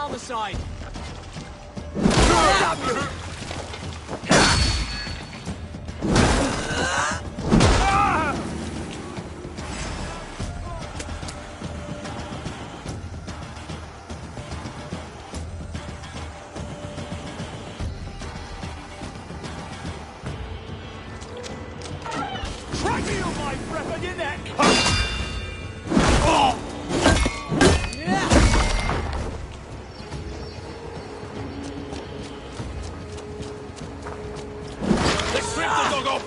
other side. Try me on my breath on your neck! Let's rip the dog off!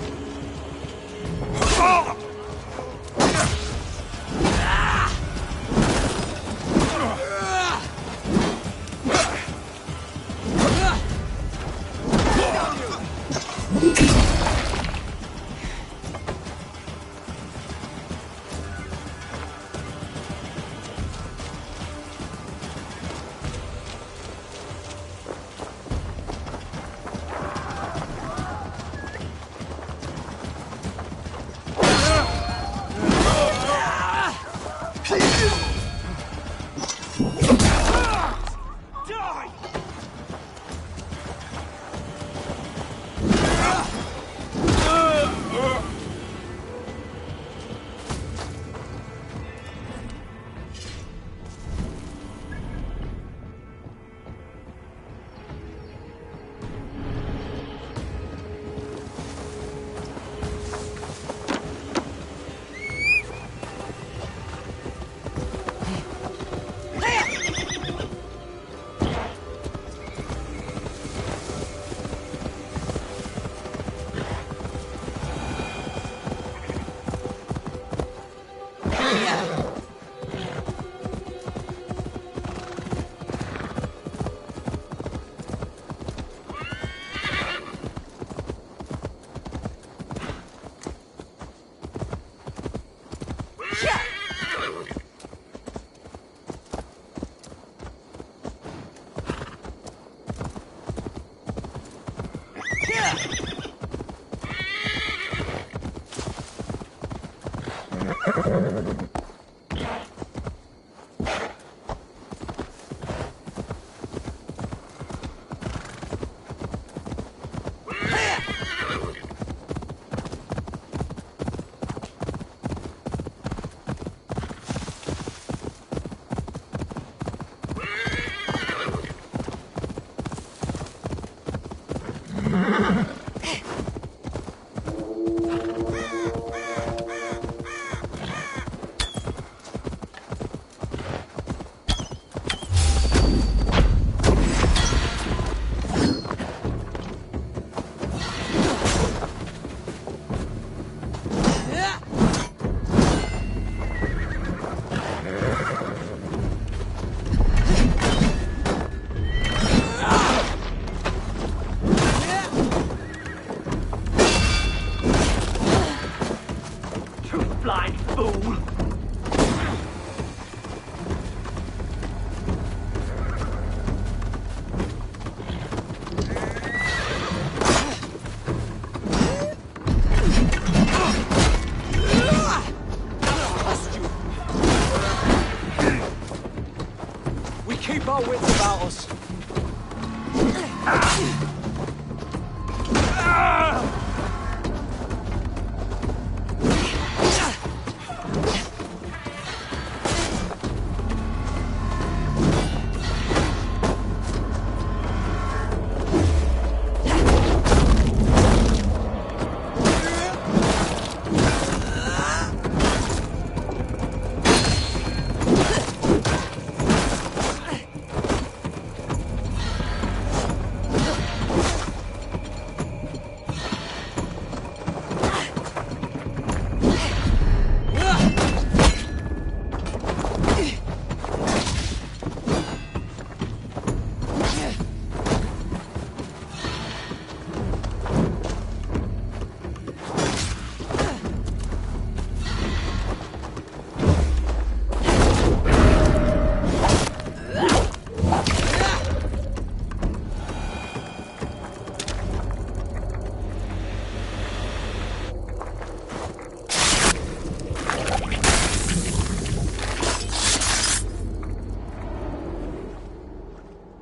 Keep our wits about us.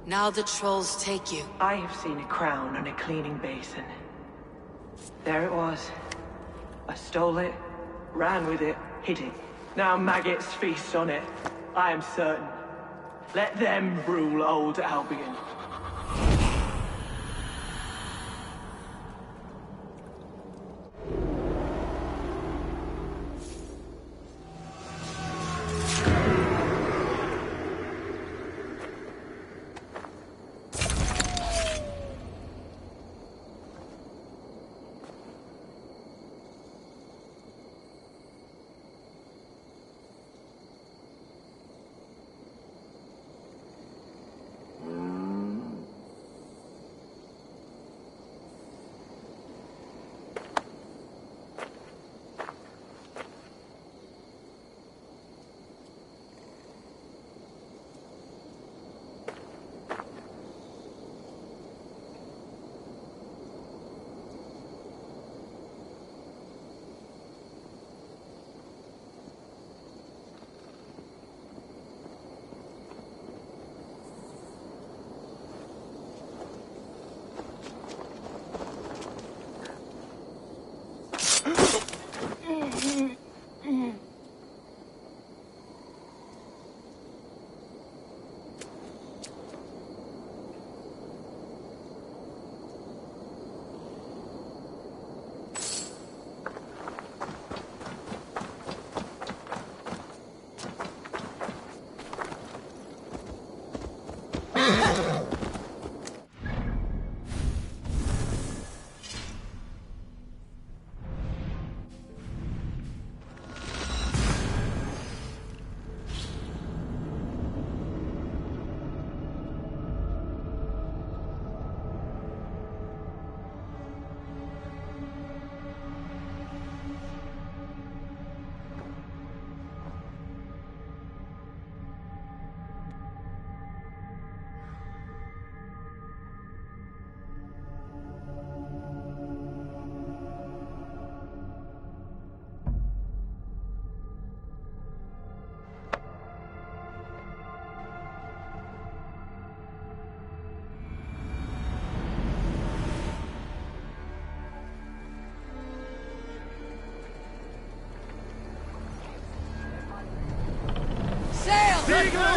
Now the trolls take you. I have seen a crown on a cleaning basin. There it was. I stole it, ran with it, hid it. Now maggots feast on it. I am certain. Let them rule old Albion.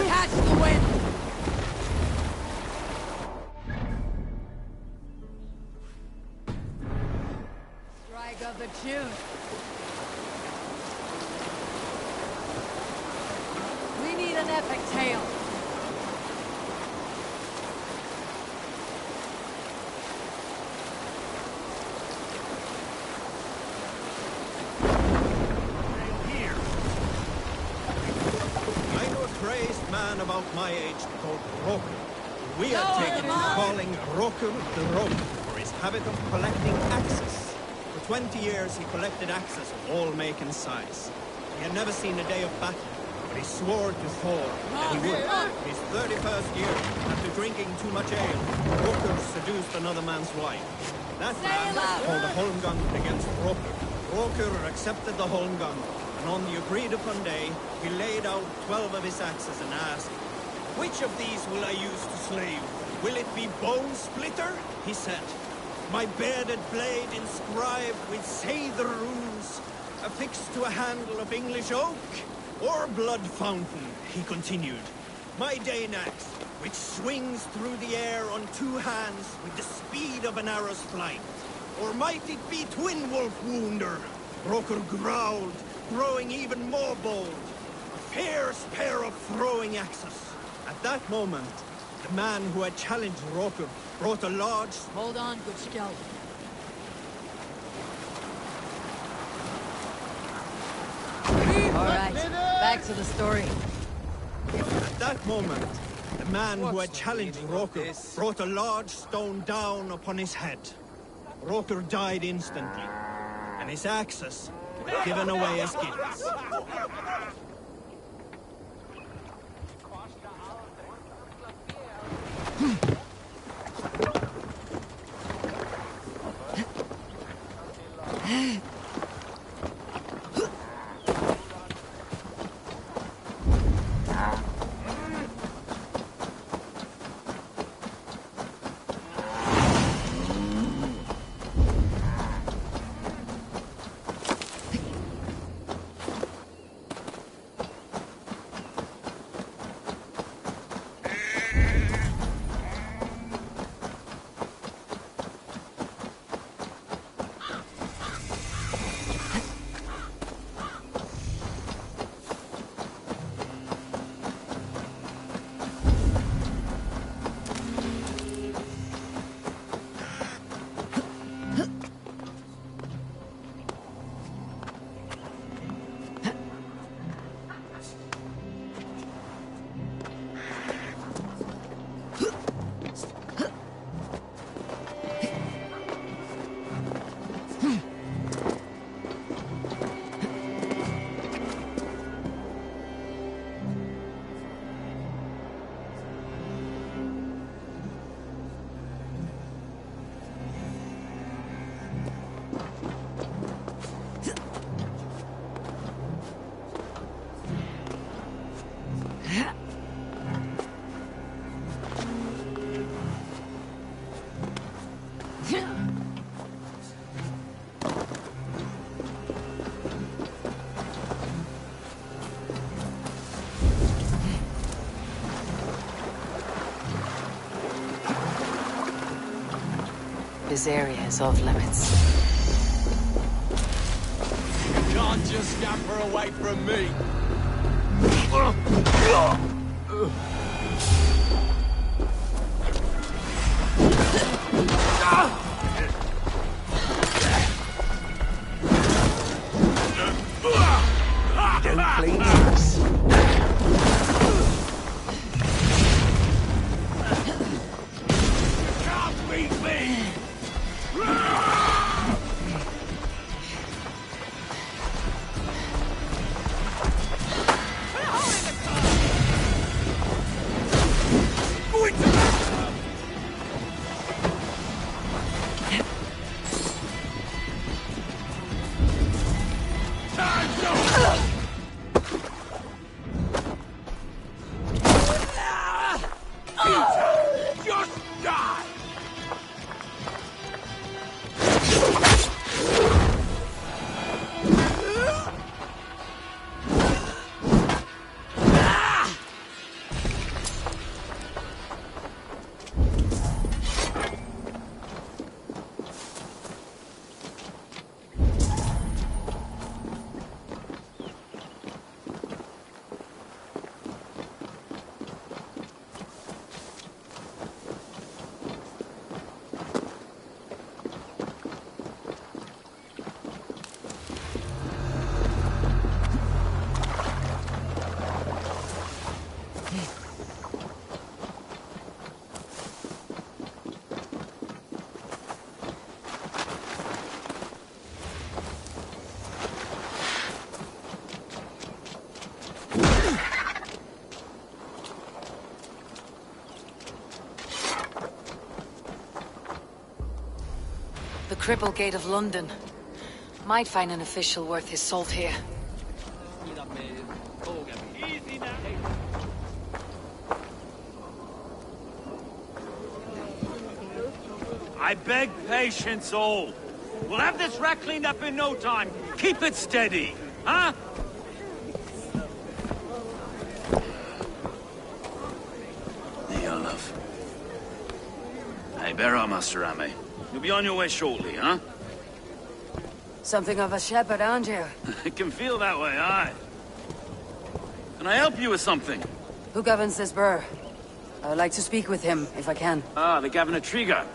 Catch the wind! Strike of the tune. We need an epic tale. Man about my age called Roker. We are taken to calling Roker the Roker for his habit of collecting axes. For 20 years he collected axes of all make and size. He had never seen a day of battle, but he swore to Thor that he would. In his 31st year, after drinking too much ale, Roker seduced another man's wife. That man called a Holmgang against Roker. Roker accepted the Holmgang, and on the agreed-upon day, he laid out 12 of his axes and asked, "Which of these will I use to slay you? Will it be Bone Splitter?" he said. "My bearded blade inscribed with Seidr runes, affixed to a handle of English oak? Or Blood Fountain?" he continued. "My Dane axe, which swings through the air on 2 hands with the speed of an arrow's flight? Or might it be Twin Wolf Wounder?" Roker growled, growing even more bold. A fierce pair of throwing axes. At that moment, the man who had challenged Roker brought a large... Hold on, good scout. Alright, back to the story. At that moment, the man who had challenged Roker brought a large stone down upon his head. Roker died instantly, and his axes were given away as gifts. This area is off limits. You can't just scamper away from me. Don't play nice. Can't beat me! Just die! The Cripple Gate of London. Might find an official worth his salt here. I beg patience, all. We'll have this wreck cleaned up in no time. Keep it steady, huh? There you are, love. Hey, bear up, Master Ame. You'll be on your way shortly, huh? Something of a shepherd, aren't you? It can feel that way, aye. Can I help you with something? Who governs this burr? I would like to speak with him, if I can. Ah, the Governor Trigger.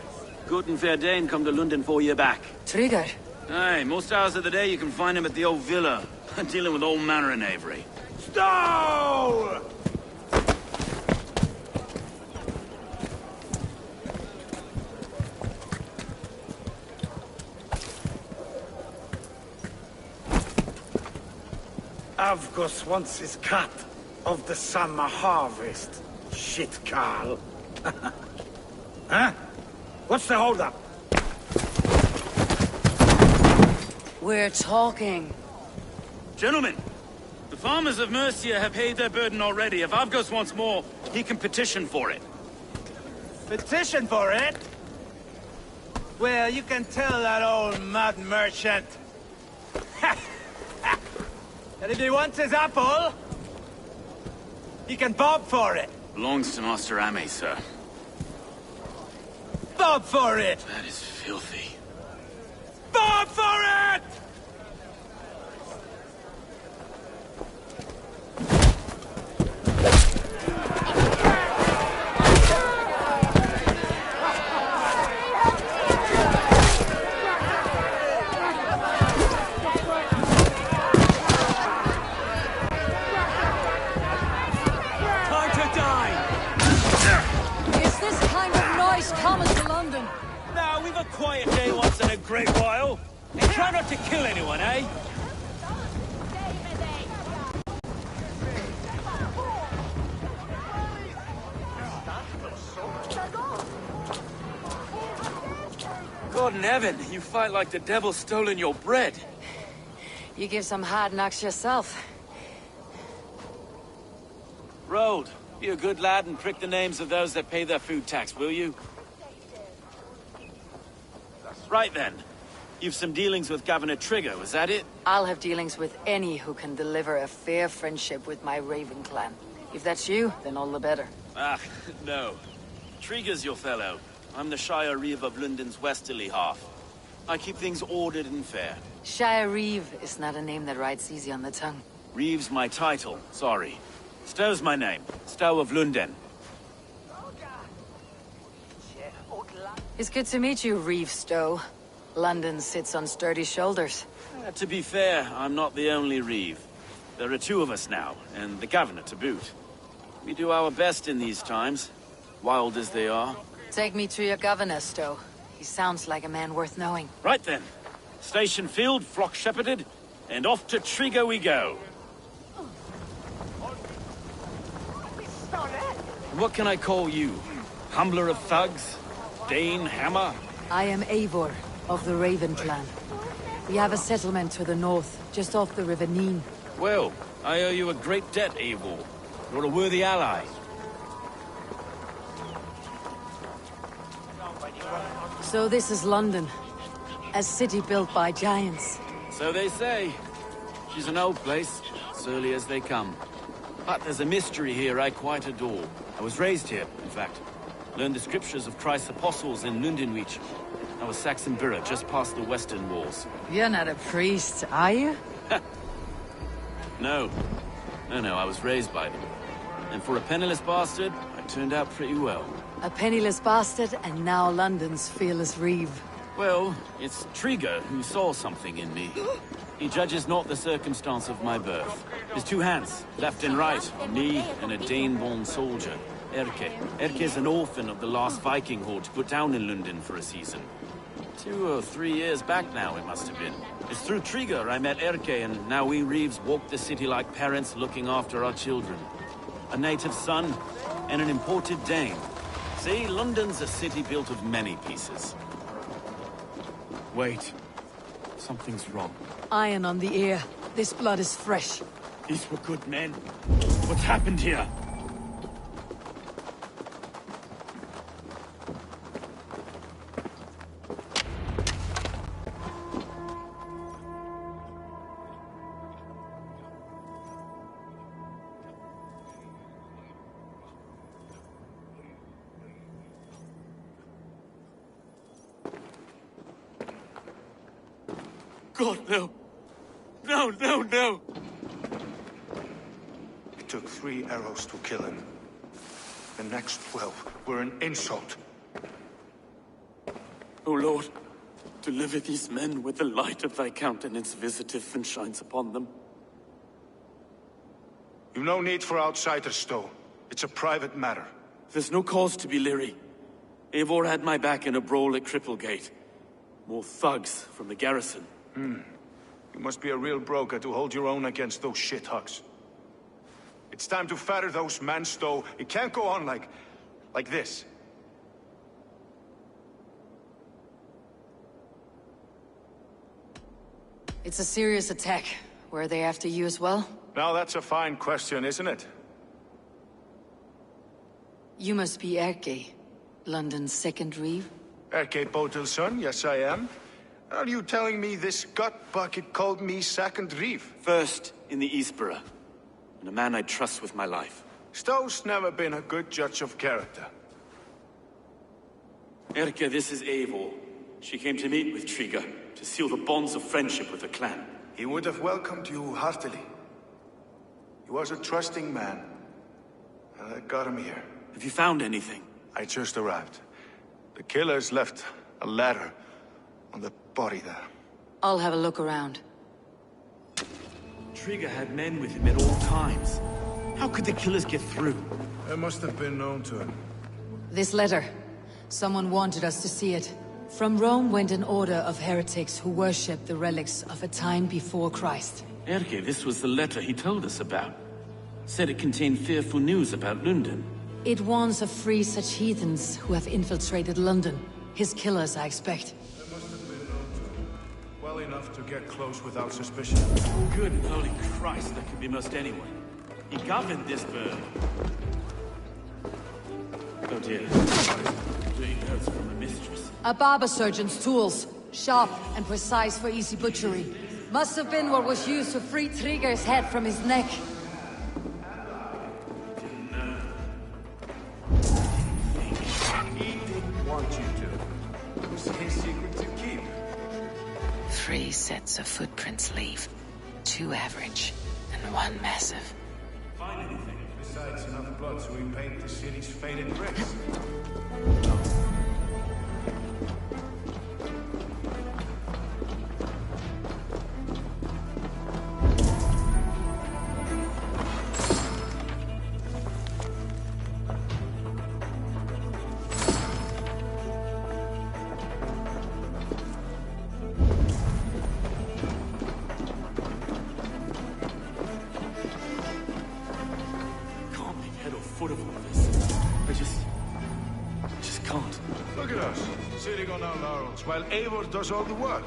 Good and fair Dane come to London 4 year back. Trigger? Aye, most hours of the day you can find him at the old villa, dealing with all manner in Avery. Stow! Avgos wants his cut of the summer harvest. Shit, Carl. Huh? What's the holdup? We're talking. Gentlemen, the farmers of Mercia have paid their burden already. If Avgos wants more, he can petition for it. Petition for it? Well, you can tell that old mud merchant. And if he wants his apple, he can bob for it. Belongs to Master Ame, sir. Bob for it! That is filthy. Bob for it! Time to die! Is this kind of noise common to London? Now, we've a quiet day once in a great while. And try not to kill anyone, eh? God in heaven, you fight like the devil's stolen your bread. You give some hard knocks yourself. Road, be a good lad and prick the names of those that pay their food tax, will you? Right then. You've some dealings with Governor Trigger, was that it? I'll have dealings with any who can deliver a fair friendship with my Raven clan. If that's you, then all the better. Ah, no. Trigger's your fellow. I'm the Shire Reeve of London's westerly half. I keep things ordered and fair. Shire Reeve is not a name that rides easy on the tongue. Reeve's my title, sorry. Stow's my name. Stow of London. It's good to meet you, Reeve Stowe. London sits on sturdy shoulders. To be fair, I'm not the only Reeve. There are two of us now, and the governor to boot. We do our best in these times, wild as they are. Take me to your governor, Stowe. He sounds like a man worth knowing. Right then. Station filled, flock shepherded, and off to Trigo we go. What can I call you? Humbler of thugs? Dane Hammer? I am Eivor, of the Raven clan. We have a settlement to the north, just off the River Neen. Well, I owe you a great debt, Eivor. You're a worthy ally. So this is London. A city built by giants. So they say. She's an old place, surly as they come. But there's a mystery here I quite adore. I was raised here, in fact. Learned the scriptures of Christ's apostles in Lundenreach. I was Saxon Borough, just past the western walls. You're not a priest, are you? No. No, I was raised by them. And for a penniless bastard, I turned out pretty well. A penniless bastard, and now London's fearless Reeve. Well, it's Trigo who saw something in me. He judges not the circumstance of my birth. His two hands, left and right, me and a Dane-born soldier, Erke. Erke's an orphan of the last Viking horde put down in London for a season. 2 or 3 years back now, it must have been. It's through Trigo I met Erke, and now we Reeves walk the city like parents looking after our children. A native son, and an imported Dane. See, London's a city built of many pieces. Wait. Something's wrong. Iron on the ear. This blood is fresh. These were good men. What's happened here? God, no. No. It took 3 arrows to kill him. The next 12 were an insult. O Lord, deliver these men with the light of thy countenance visitive and shines upon them. You've no need for outsiders, Stowe. It's a private matter. There's no cause to be leery. Eivor had my back in a brawl at Cripplegate. More thugs from the garrison. You must be a real broker to hold your own against those shithugs. It's time to fetter those men, Stowe. It can't go on like this. It's a serious attack. Were they after you as well? Now that's a fine question, isn't it? You must be Erke, London's second Reeve. Erke Botel's son, yes I am. Are you telling me this gut bucket called me second Reeve? First in the Eastborough, and a man I trust with my life. Stowe's never been a good judge of character. Erke, this is Eivor. She came to meet with Trigo, to seal the bonds of friendship with the clan. He would have welcomed you heartily. He was a trusting man. And I got him here. Have you found anything? I just arrived. The killers left a letter on the body there. I'll have a look around. Trigo had men with him at all times. How could the killers get through? They must have been known to him. This letter. Someone wanted us to see it. From Rome went an order of heretics who worshipped the relics of a time before Christ. Erke, this was the letter he told us about. Said it contained fearful news about London. It warns of free such heathens who have infiltrated London. His killers, I expect. They must have been known to him. Well enough to get close without suspicion. Good and holy Christ, that could be most anyone. He governed this bird. Oh dear. Doing notes from a mistress. A barber surgeon's tools. Sharp and precise for easy butchery. Must have been what was used to free Trigo's head from his neck. want you to. Who's his secret to keep? 3 sets of footprints leave. 2 average, and 1 massive. Find anything besides enough blood to repaint the city's faded bricks? Foot of all this. I just can't. Look at us, sitting on our laurels, while Eivor does all the work.